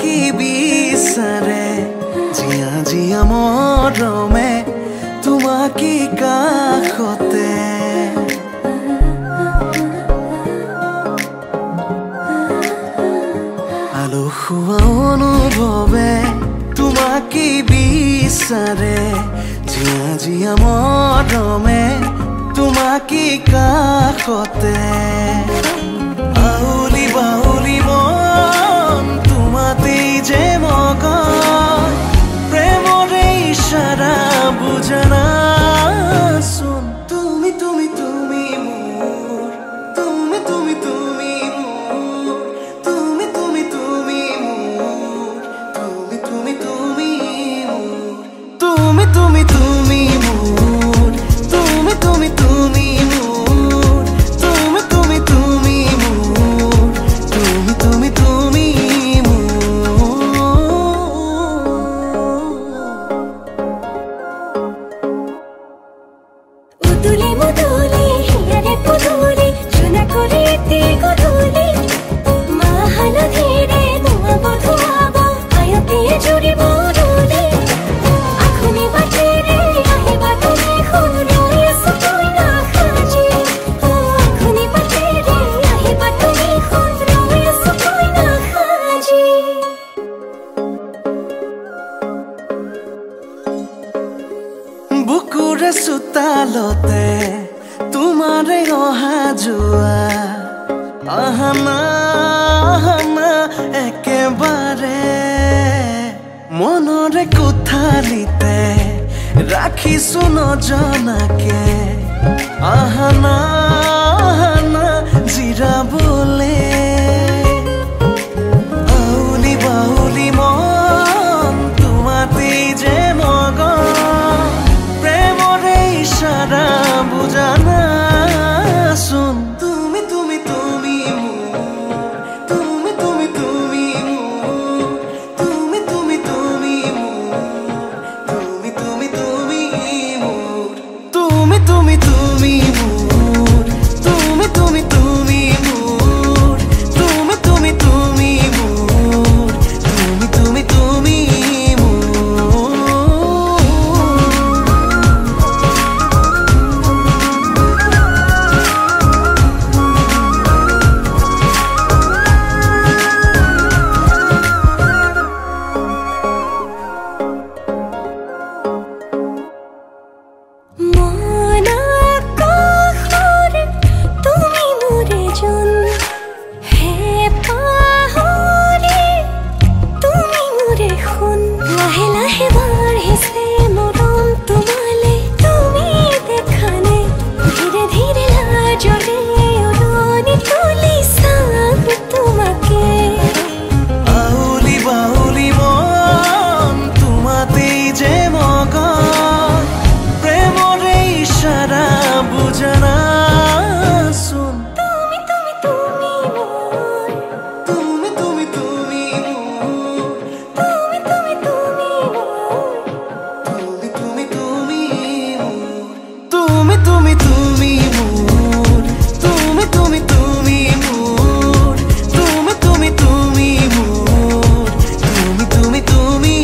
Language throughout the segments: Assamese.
কি বিচাৰে জিয়া জিয়া মৰমে তোমাকে কাষতে আলসুৱা অনুভৱে তোমাকে বিচাৰে জিয়া জিয়া মৰমে তোমাকে কাষতে আউলি বাউলি মন তোমাতেই যে মগন প্ৰেমৰে ইশাৰা বুজনা চোন তুমি তুমি তুমি মোৰ তুমি তুমি তুমি মোৰ তুমি তুমি তুমি মোৰ তুমি তুমি তুমি মোৰ তুমি তুমি তুমি মোৰ তুমি তুমি তুমি মোৰ তুমি তুমি তুমি মোৰ তুমি তুমি তুমি উদুলি মুদুলি হিয়ারে পুদুলি চুনা করে তে গদুলি মাহাল ধীরে নোয়া বধুয়াব আয়তে জুড়ি বদুলি আখুনি বাটে রে আহিবা তুমি খুন রয়ে সুতই না খাজি আখুনি বাটে রে আহিবা তুমি খুন রয়ে সুতই না খাজি বুকুৰে চোতালতে তোমাৰে অহা যোৱা আহানা আহানা একেবাৰে মনৰে কোঠালিতে ৰাখিছো নজনাকে আহানা আহানা জিৰাবলে আউলি বাউলি মন তোমাতেই যে মগন প্ৰেমৰে ইশাৰা বুজনা চোন তুমি তুমি তুমি মোৰ তুমি তুমি তুমি মোৰ তুমি তুমি তুমি মোৰ তুমি তুমি তুমি মোৰ তুমি তুমি তুমি মোৰ তুমি তুমি তুমি মোৰ তুমি তুমি তুমি মোৰ তুমি তুমি তুমি মন আকাশৰ তুমি মোৰে জোন হে পাহৰি তুমি মোৰে সোণ লাহে লাহে বাঢ়িছে মৰম তোমালে তুমি দেখানে ধীৰে ধীৰে লাজৰে উৰণি তুলি চাম তোমাকে আউলি বাউলি মন তোমাতেই যে মগন প্ৰেমৰে ইশাৰা বুজনা চোন তুমি তুমি তুমি মোৰ তুমি তুমি তুমি মোৰ তুমি তুমি তুমি মোৰ তুমি তুমি তুমি মোৰ তুমি তুমি তুমি মোৰ তুমি তুমি তুমি মোৰ তুমি তুমি তুমি মোৰ তুমি তুমি তুমি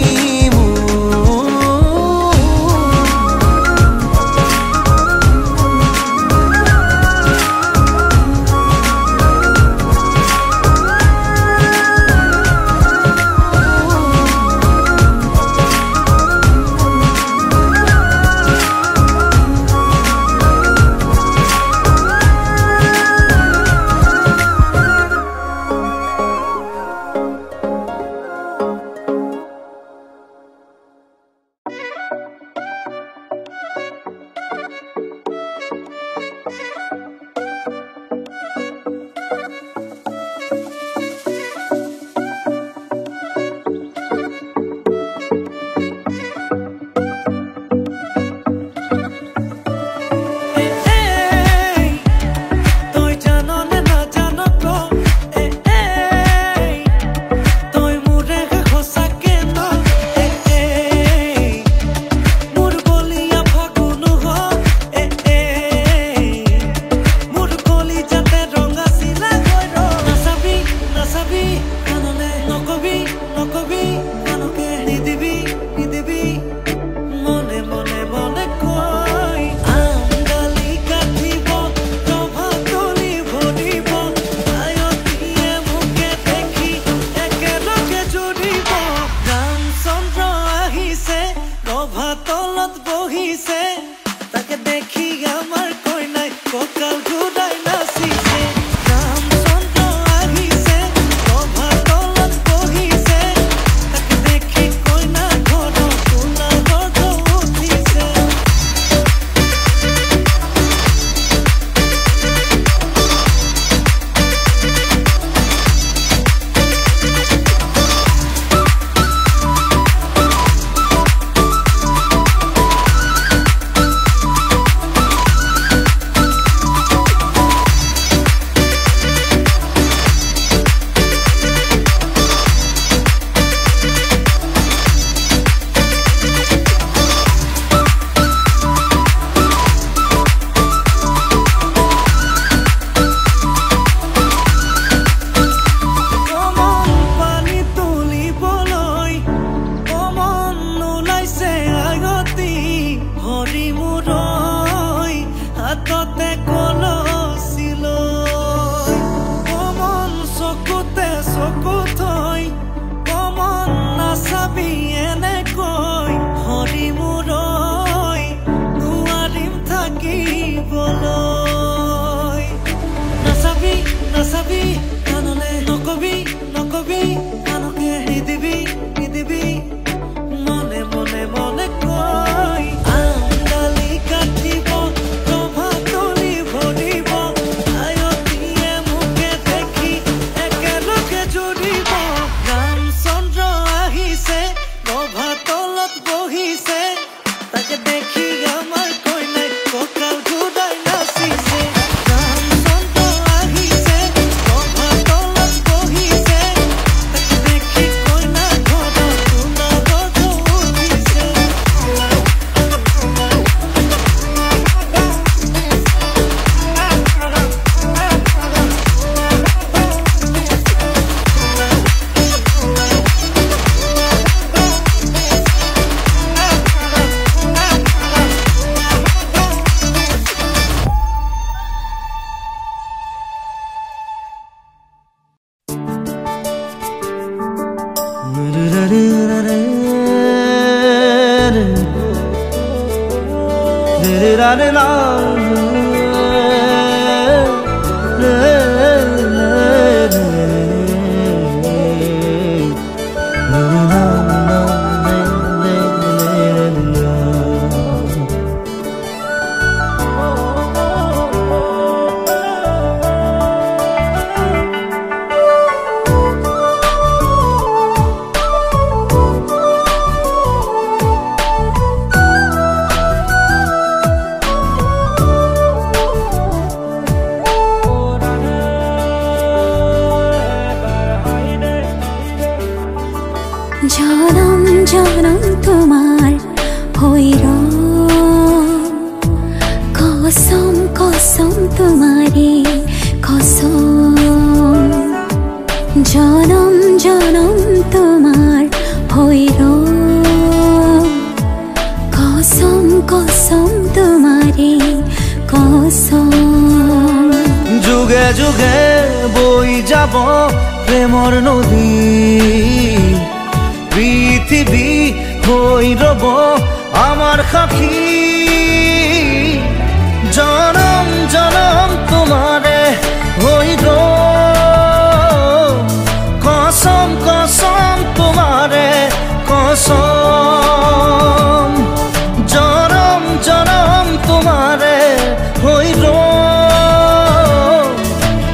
নকবি জনম জনম তোমার হইর কসম কসম তোমারে কসম জনম জনম তোমার হইর কসম কসম তোমারে কসম যুগে যুগে বই যাব প্রেমর নদী পৃথিবী হই রব আমার সাক্ষী জনম জনম তোমারে হইর কসম কসম তোমারে কসম জনম জনম তোমারে হইর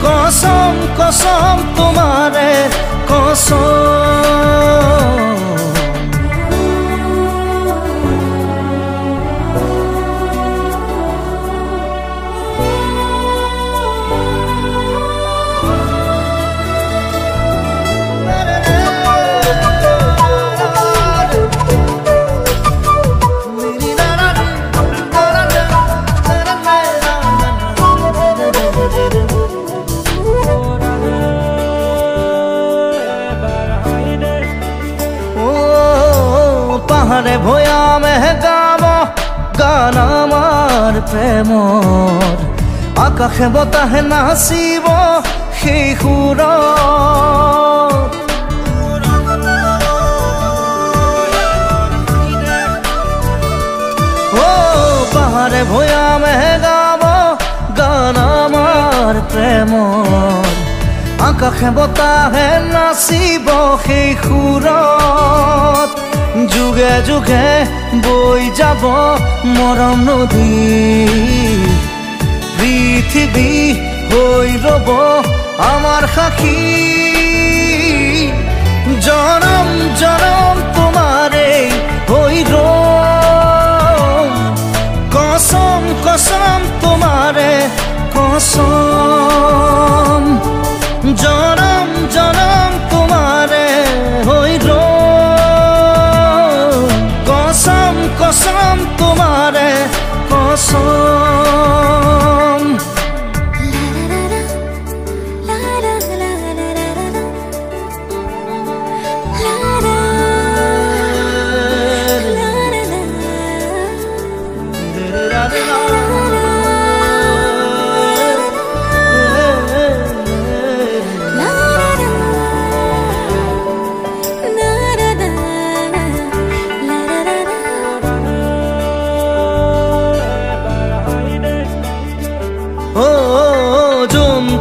কসম কসম তোমারে কসম পাহাড়ে ভয়ামে গাব গান আমার প্রেমর আকাশে বতাহে নাচিব সেই সুৰ পাহাড়ে ভয়ামে গাব গান আমাৰ প্ৰেমৰ আকাশে বতাহে নাচিব সেই সুৰত যুগে যুগে বই যাব মরম নদী পৃথিবী হই রব আমার সাক্ষী জনম জনম তোমারে হইর কসম কসম তোমারে কসম জনম জনম তোমারে হইর কসম কসম তোমারে কসম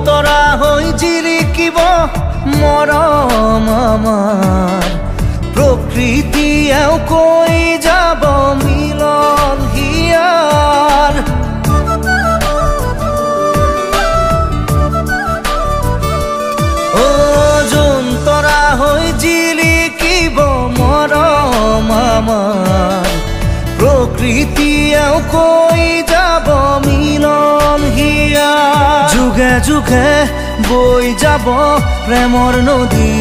তৰা হৈ জিলিকিব মৰম আমাৰ প্ৰকৃতিয়েও কৈ যাব মিলন হিয়াৰ যোন তৰা হৈ জিলিকিব মৰম আমাৰ প্ৰকৃতিয়েও কৈ যাব মিলন হিয়াৰ যুগে যুগে বই যাব প্ৰেমৰ নদী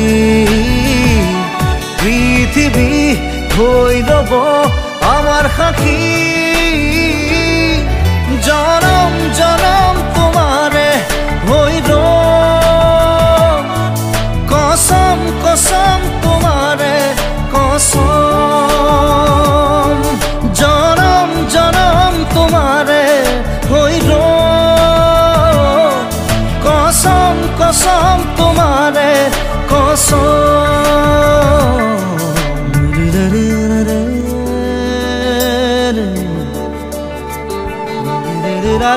পৃথিৱী হৈ ৰব আমাৰ সাক্ষী জনম জনম তোমাৰে হইৰ কসম কসম তোমাৰে কসম জনম জনম তোমাৰে হইৰ কসম কসম তোমারে কসম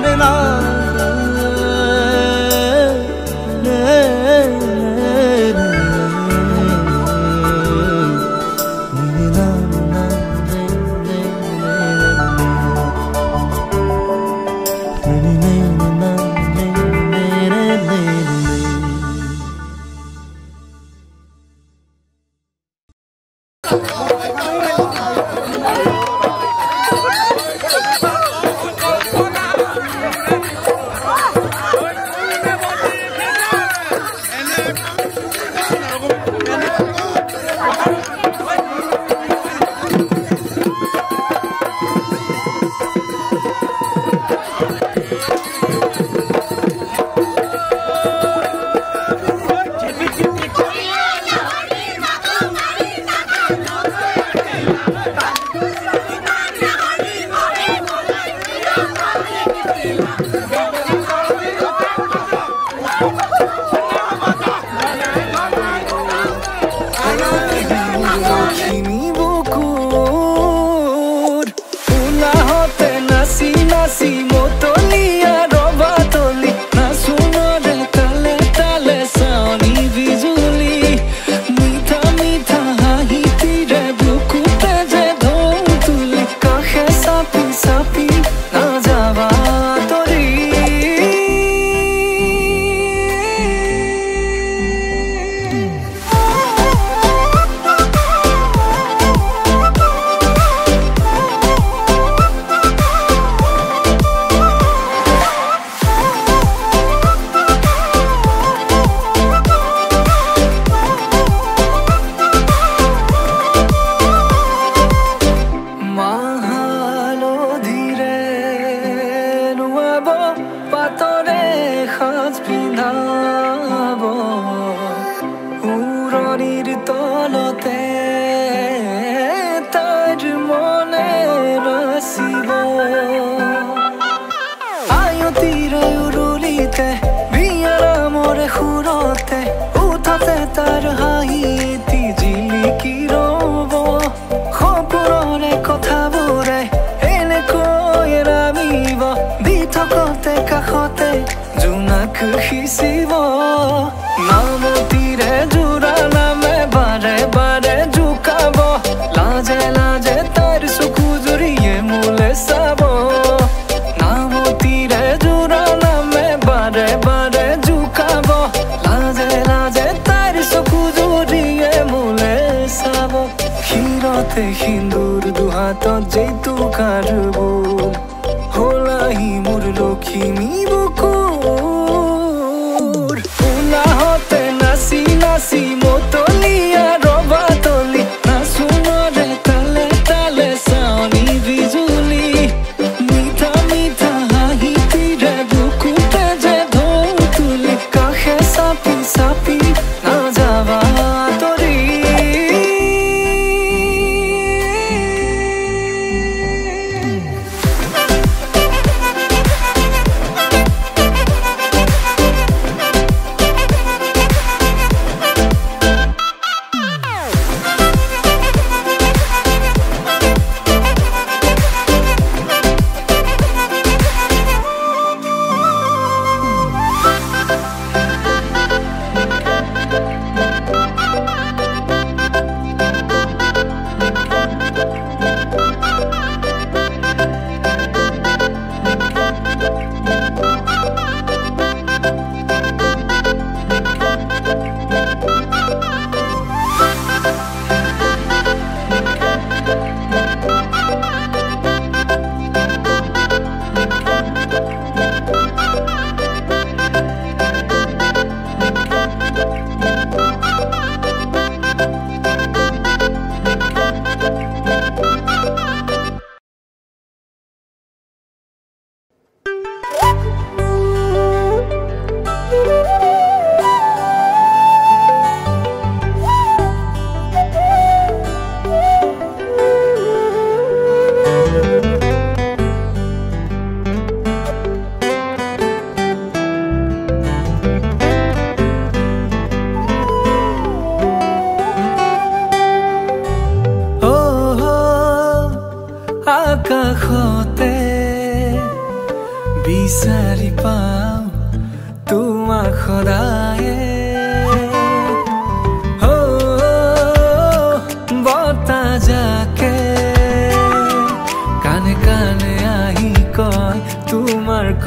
রে না হিন্দুর দুহাত যেতু কারবো হলাই মোর লক্ষ্মী বুকুর উনা হতে নাচি নাচি মতলিয়া রবা তলি না শুনরে তালে তালে সাউনি বিজুলি মিঠা মিঠা হাহি তীরে বুকুতে যে ঢৌ তুলি কাষে চাপি চাপি না যাবা তৰি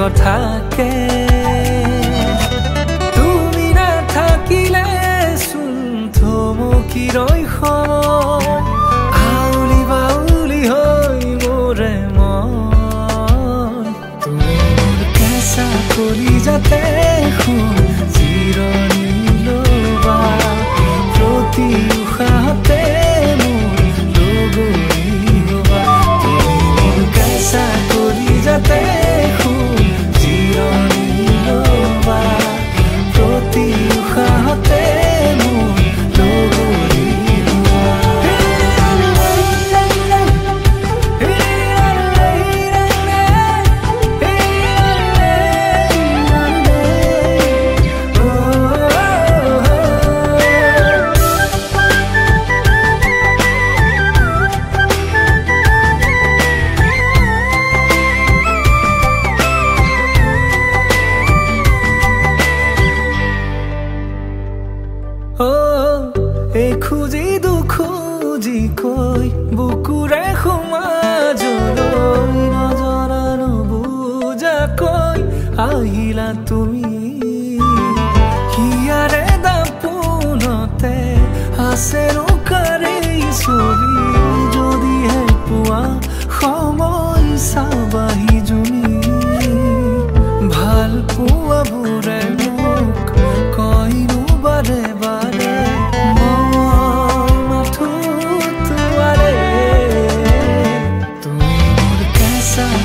কথাকে তুমি নাথাকিলে চোন থমকি ৰৈ সময় আউলি বাউলি হৈ মোৰে মন তুমি মোৰ কেঁচা কলিজাতে জিৰণি ল'বা প্ৰতি উশাহতে মোৰ লগৰী হ'বা তুমি মোৰ কেঁচা কলিজাতে জিৰণি ল'বা প্ৰতি উশাহতে মোৰ লগৰী খুজি দুখুজি কৈ বুকুৰে সমাজলৈ নজৰা নুবুজাকৈ আহিলা তুমি হিয়াৰে দাপোনতে আছে নুকাৰে ছবি যদিহে পোৱা সময় চাবাহি জুমি ভাল পোৱাবোৰে মোক কয়নো বাৰে বাৰে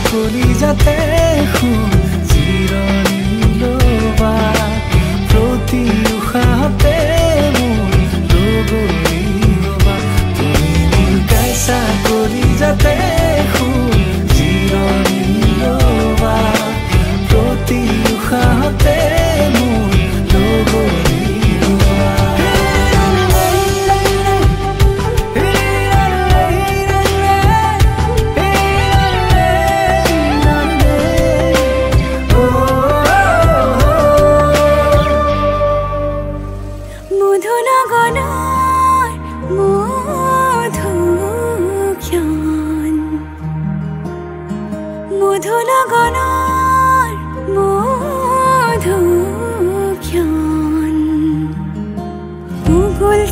কলিজাতে জিৰণি ল'বা প্ৰতি উশাহতে মোৰ লগৰী হ'বা তুমি মোৰ কেঁচা কলিজাতে জিৰণি ল'বা প্ৰতি উশাহতে মোৰ লগৰী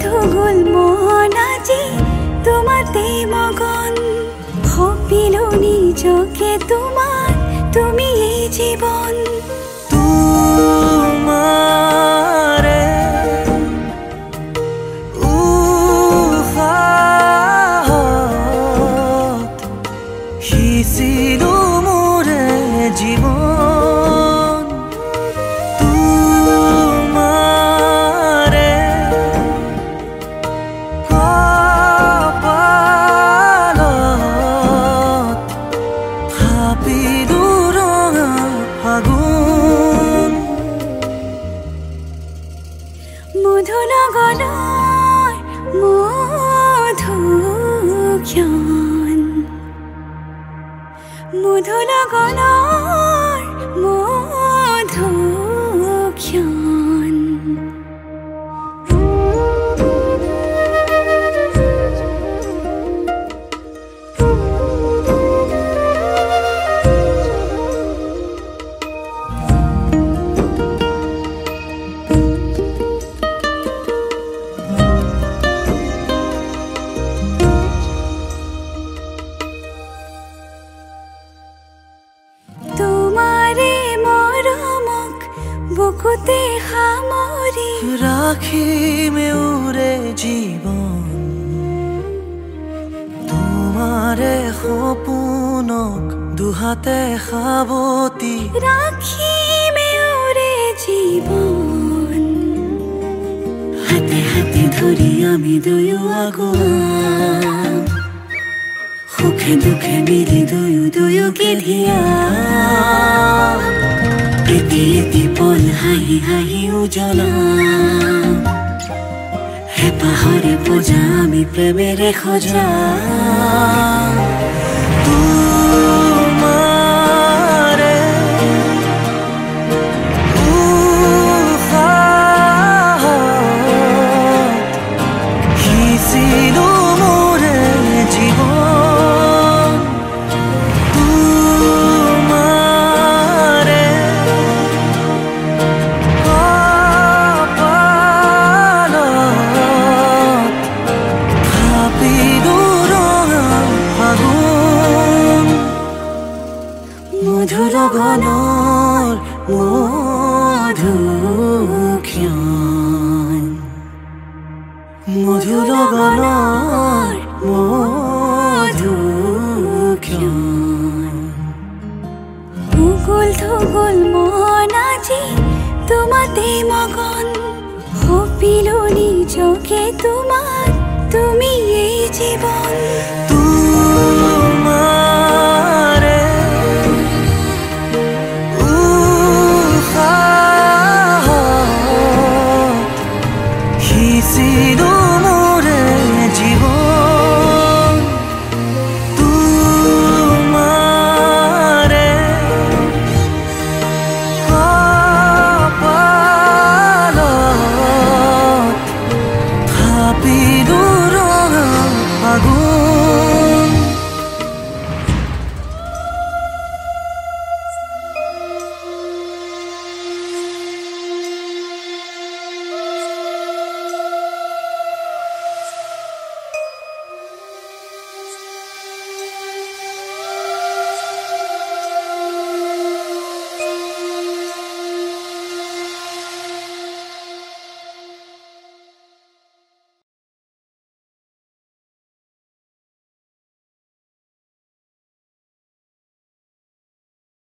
ধুগুল মন আজি তোমাতে মগন ভাবিলো নিজকে তোমাৰ তুমি এই জীবন তোমাৰে উশাহত সিঁচিলো মোৰে জীৱন তোমাৰে মধুনগনৰ মধুক্ষণ মধুনগনৰ মধুক্ষণ বুকুতে সামৰি ৰাখিমে উৰে জীৱন তোমাৰে সপোনক দুহাতে সাৱতি ৰাখিমে উৰে জীৱন হাতে হাতে ধৰি আমি দুয়ো আগুৱা সুখে দুখে মিলি দুয়ো দুয়োকে ধিয়া এটি এটি পল হাঁহি হাঁহি উজ্বলা হেঁপাহৰে পূজা আমি প্ৰেমেৰে সজা তোমাৰে উশাহত সিঁচিলো মোৰে জীৱন তোমাৰে মধু লগনৰ মধুক্ষণ মুকুল থুকুল মন আজি তোমাতে মগন সপিলো নিজকে তোমাক তুমি এই জীৱন তোমাৰে উশাহত সিঁচিলো মোৰে জীৱন তোমাৰে কপালত থাপি